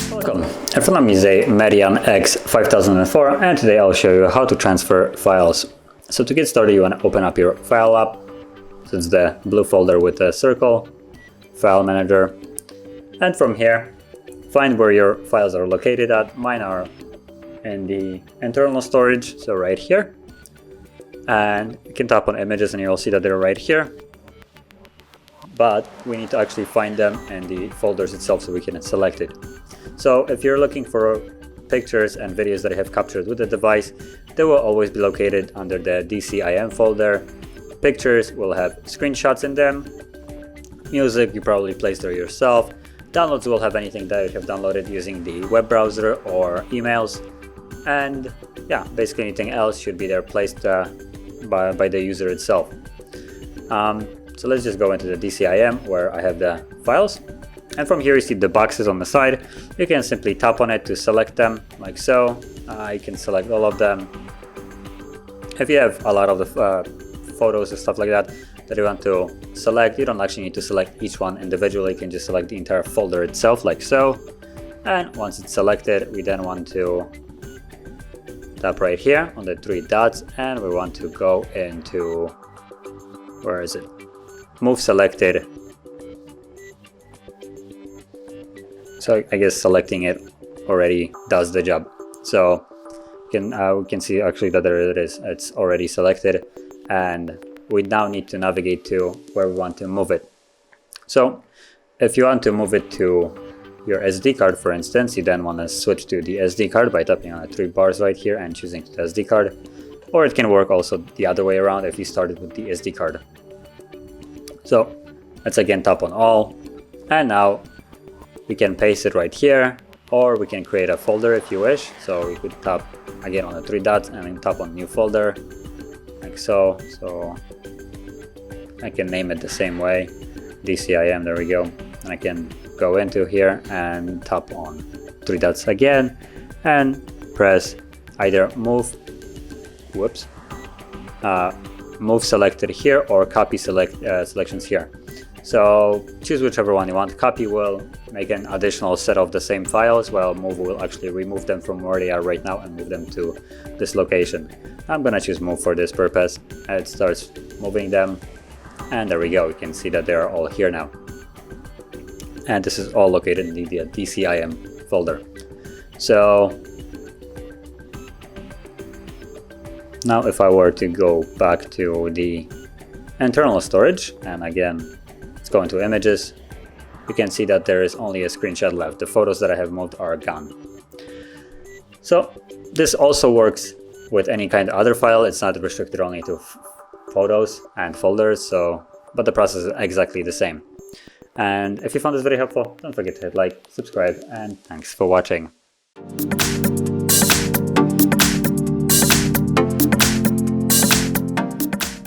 Welcome. In front of me is a MEDION X5004, and today I'll show you how to transfer files. So to get started, you want to open up your file app. So it's the blue folder with the circle, file manager. And from here, find where your files are located at. Mine are in the internal storage, so right here. And you can tap on images and you'll see that they're right here. But we need to actually find them in the folders itself so we can select it. So if you're looking for pictures and videos that I have captured with the device, they will always be located under the DCIM folder. Pictures will have screenshots in them. Music you probably placed there yourself. Downloads will have anything that you have downloaded using the web browser or emails. And yeah, basically anything else should be there placed by the user itself. So let's just go into the DCIM where I have the files. And from here you see the boxes on the side. You can simply tap on it to select them like so. You can select all of them. If you have a lot of the photos and stuff like that you want to select, you don't actually need to select each one individually. You can just select the entire folder itself like so. And once it's selected, we then want to tap right here on the three dots and we want to go into, where is it? Move selected. So I guess selecting it already does the job. So we can see actually that there it is. It's already selected, and we now need to navigate to where we want to move it. So if you want to move it to your SD card, for instance, you then want to switch to the SD card by tapping on the three bars right here and choosing the SD card. Or it can work also the other way around if you started with the SD card. So let's again tap on all, and now we can paste it right here, or we can create a folder if you wish. So we could tap again on the three dots and then tap on new folder like so. So I can name it the same way, DCIM, there we go. And I can go into here and tap on three dots again and press either move selected here or copy selections here. So choose whichever one you want. Copy will make an additional set of the same files, while move will actually remove them from where they are right now and move them to this location. I'm gonna choose move for this purpose. And it starts moving them, and there we go. You can see that they are all here now. And this is all located in the DCIM folder. So now if I were to go back to the internal storage, and again, let's go into images, you can see that there is only a screenshot left. The photos that I have moved are gone. So this also works with any kind of other file. It's not restricted only to photos and folders, but the process is exactly the same. And if you found this video helpful, don't forget to hit like, subscribe, and thanks for watching.